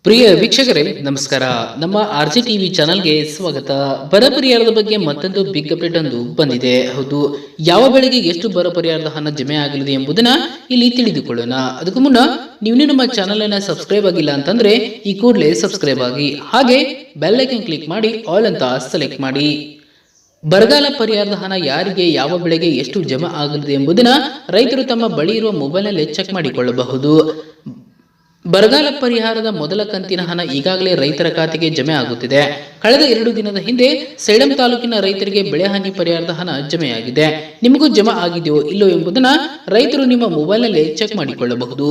ಪ್ರಿಯ ವೀಕ್ಷಕರೇ ನಮಸ್ಕಾರ. ನಮ್ಮ ಆರ್ಜಿ ಟಿವಿ ಚಾನೆಲ್ಗೆ ಸ್ವಾಗತ. ಬರ ಪರಿಹಾರದ ಬಗ್ಗೆ ಮತ್ತೊಂದು ಬಿಗ್ ಅಪ್ಡೇಟ್ ಒಂದು ಬಂದಿದೆ. ಹೌದು, ಯಾವ ಬೆಳೆಗೆ ಎಷ್ಟು ಬರ ಪರಿಹಾರದ ಹಣ ಜಮೆ ಆಗಲಿದೆ ಎಂಬುದನ್ನ ಇಲ್ಲಿ ತಿಳಿದುಕೊಳ್ಳೋಣ. ಅದಕ್ಕೂ ಮುನ್ನ ನೀವು ನಮ್ಮ ಚಾನೆಲ್ ಅನ್ನ ಸಬ್ಸ್ಕ್ರೈಬ್ ಆಗಿಲ್ಲ ಅಂತಂದ್ರೆ ಈ ಕೂಡಲೇ ಸಬ್ಸ್ಕ್ರೈಬ್ ಆಗಿ, ಹಾಗೆ ಬೆಲ್ ಐಕನ್ ಕ್ಲಿಕ್ ಮಾಡಿ ಆಲ್ ಅಂತ ಸೆಲೆಕ್ಟ್ ಮಾಡಿ. ಬರಗಾಲ ಪರಿಹಾರದ ಹಣ ಯಾರಿಗೆ, ಯಾವ ಬೆಳೆಗೆ ಎಷ್ಟು ಜಮಾ ಆಗಲಿದೆ ಎಂಬುದನ್ನ ರೈತರು ತಮ್ಮ ಬಳಿ ಇರುವ ಮೊಬೈಲ್ ನಲ್ಲಿ ಚೆಕ್ ಮಾಡಿಕೊಳ್ಳಬಹುದು. ಬರಗಾಲ ಪರಿಹಾರದ ಮೊದಲ ಕಂತಿನ ಹಣ ಈಗಾಗಲೇ ರೈತರ ಖಾತೆಗೆ ಜಮೆ ಆಗುತ್ತಿದೆ. ಕಳೆದ 2 ದಿನದ ಹಿಂದೆ ಸೇಡಂ ತಾಲೂಕಿನ ರೈತರಿಗೆ ಬೆಳೆ ಹಾನಿ ಪರಿಹಾರದ ಹಣ ಜಮೆಯಾಗಿದೆ. ನಿಮಗೂ ಜಮಾ ಆಗಿದೆಯೋ ಇಲ್ಲೋ ಎಂಬುದನ್ನ ರೈತರು ನಿಮ್ಮ ಮೊಬೈಲ್ ನಲ್ಲಿ ಚೆಕ್ ಮಾಡಿಕೊಳ್ಳಬಹುದು.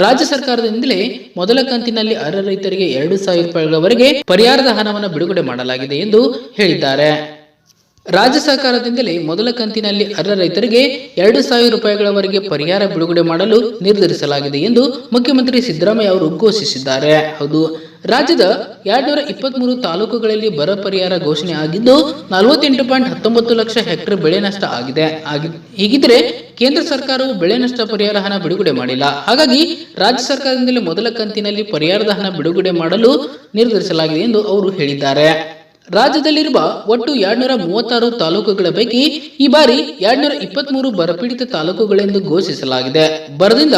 ರಾಜ್ಯ ಸರ್ಕಾರದಿಂದಲೇ ಮೊದಲ ಕಂತಿನಲ್ಲಿ ಅರ್ಹ ರೈತರಿಗೆ 2,000 ರೂಪಾಯಿಗಳವರೆಗೆ ಪರಿಹಾರದ ಹಣವನ್ನು ಬಿಡುಗಡೆ ಮಾಡಲಾಗಿದೆ ಎಂದು ಹೇಳಿದ್ದಾರೆ. ರಾಜ್ಯ ಸರ್ಕಾರದಿಂದಲೇ ಮೊದಲ ಕಂತಿನಲ್ಲಿ ಅರ್ಹ ರೈತರಿಗೆ 2,000 ರೂಪಾಯಿಗಳವರೆಗೆ ಪರಿಹಾರ ಬಿಡುಗಡೆ ಮಾಡಲು ನಿರ್ಧರಿಸಲಾಗಿದೆ ಎಂದು ಮುಖ್ಯಮಂತ್ರಿ ಸಿದ್ದರಾಮಯ್ಯ ಅವರು ಘೋಷಿಸಿದ್ದಾರೆ. ಹೌದು, ರಾಜ್ಯದ 223 ತಾಲೂಕುಗಳಲ್ಲಿ ಬರ ಪರಿಹಾರ ಘೋಷಣೆ ಆಗಿದ್ದು 48.19 ಲಕ್ಷ ಹೆಕ್ಟೇರ್ ಬೆಳೆ ನಷ್ಟ ಆಗಿದೆ. ಹೀಗಿದ್ರೆ ಕೇಂದ್ರ ಸರ್ಕಾರವು ಬೆಳೆ ನಷ್ಟ ಪರಿಹಾರ ಹಣ ಬಿಡುಗಡೆ ಮಾಡಿಲ್ಲ. ಹಾಗಾಗಿ ರಾಜ್ಯ ಸರ್ಕಾರದಿಂದಲೇ ಮೊದಲ ಕಂತಿನಲ್ಲಿ ಪರಿಹಾರದ ಹಣ ಬಿಡುಗಡೆ ಮಾಡಲು ನಿರ್ಧರಿಸಲಾಗಿದೆ ಎಂದು ಅವರು ಹೇಳಿದ್ದಾರೆ. ರಾಜ್ಯದಲ್ಲಿರುವ ಒಟ್ಟು 236 ತಾಲೂಕುಗಳ ಪೈಕಿ ಈ ಬಾರಿ 223 ಬರಪೀಡಿತ ತಾಲೂಕುಗಳೆಂದು ಘೋಷಿಸಲಾಗಿದೆ. ಬರದಿಂದ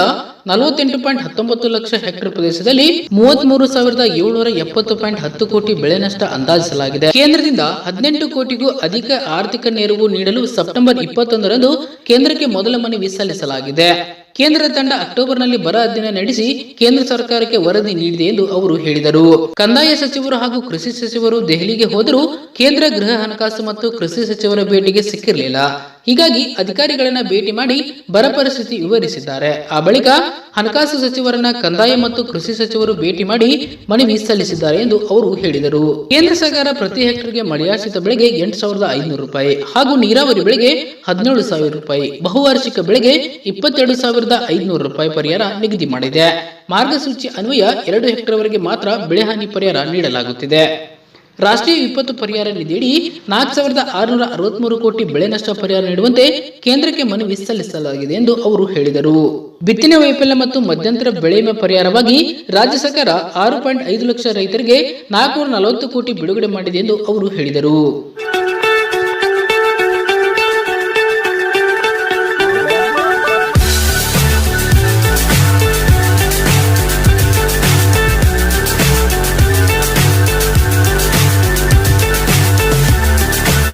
48.19 ಲಕ್ಷ ಹೆಕ್ಟೇರ್ ಪ್ರದೇಶದಲ್ಲಿ 33,770.10 ಕೋಟಿ ಬೆಳೆ ನಷ್ಟ ಅಂದಾಜಿಸಲಾಗಿದೆ. ಕೇಂದ್ರದಿಂದ 18 ಕೋಟಿಗೂ ಅಧಿಕ ಆರ್ಥಿಕ ನೆರವು ನೀಡಲು ಸೆಪ್ಟೆಂಬರ್ 21ರಂದು ಕೇಂದ್ರಕ್ಕೆ ಮೊದಲ ಮನವಿ ಸಲ್ಲಿಸಲಾಗಿದೆ. ಕೇಂದ್ರ ತಂಡ ಅಕ್ಟೋಬರ್ನಲ್ಲಿ ಬರ ಅಧ್ಯಯನ ನಡೆಸಿ ಕೇಂದ್ರ ಸರ್ಕಾರಕ್ಕೆ ವರದಿ ನೀಡಿದೆ ಎಂದು ಅವರು ಹೇಳಿದರು. ಕಂದಾಯ ಸಚಿವರು ಹಾಗೂ ಕೃಷಿ ಸಚಿವರು ದೆಹಲಿಗೆ ಹೋದರೂ ಕೇಂದ್ರ ಗೃಹ, ಹಣಕಾಸು ಮತ್ತು ಕೃಷಿ ಸಚಿವರ ಭೇಟಿಗೆ ಸಿಕ್ಕಿರಲಿಲ್ಲ. ಹೀಗಾಗಿ ಅಧಿಕಾರಿಗಳನ್ನ ಭೇಟಿ ಮಾಡಿ ಬರ ಪರಿಸ್ಥಿತಿ ವಿವರಿಸಿದ್ದಾರೆ. ಆ ಬಳಿಕ ಹಣಕಾಸು ಸಚಿವರನ್ನ ಕಂದಾಯ ಮತ್ತು ಕೃಷಿ ಸಚಿವರು ಭೇಟಿ ಮಾಡಿ ಮನವಿ ಸಲ್ಲಿಸಿದ್ದಾರೆ ಎಂದು ಅವರು ಹೇಳಿದರು. ಕೇಂದ್ರ ಸರ್ಕಾರ ಪ್ರತಿ ಹೆಕ್ಟರ್ಗೆ ಮಳೆಯಾಶ್ರಿತ ಬೆಳೆಗೆ 8,500 ರೂಪಾಯಿ ಹಾಗೂ ನೀರಾವರಿ ಬೆಳೆಗೆ 17,000 ರೂಪಾಯಿ, ಬಹುವಾರ್ಷಿಕ ಬೆಳೆಗೆ 22,500 ರೂಪಾಯಿ ಪರಿಹಾರ ನಿಗದಿ ಮಾಡಿದೆ. ಮಾರ್ಗಸೂಚಿ ಅನ್ವಯ 2 ಹೆಕ್ಟೇರ್ ವರೆಗೆ ಮಾತ್ರ ಬೆಳೆ ಹಾನಿ ಪರಿಹಾರ ನೀಡಲಾಗುತ್ತಿದೆ. ರಾಷ್ಟ್ರೀಯ ವಿಪತ್ತು ಪರಿಹಾರ ನಿಧಿಯಡಿ 4,663 ಕೋಟಿ ಬೆಳೆ ನಷ್ಟ ಪರಿಹಾರ ನೀಡುವಂತೆ ಕೇಂದ್ರಕ್ಕೆ ಮನವಿ ಸಲ್ಲಿಸಲಾಗಿದೆ ಎಂದು ಅವರು ಹೇಳಿದರು. ಬಿತ್ತನೆ ವೈಫಲ್ಯ ಮತ್ತು ಮಧ್ಯಂತರ ಬೆಳೆ ವಿಮೆ ಪರಿಹಾರವಾಗಿ ರಾಜ್ಯ ಸರ್ಕಾರ 6.5 ಲಕ್ಷ ರೈತರಿಗೆ 440 ಕೋಟಿ ಬಿಡುಗಡೆ ಮಾಡಿದೆ ಎಂದು ಅವರು ಹೇಳಿದರು.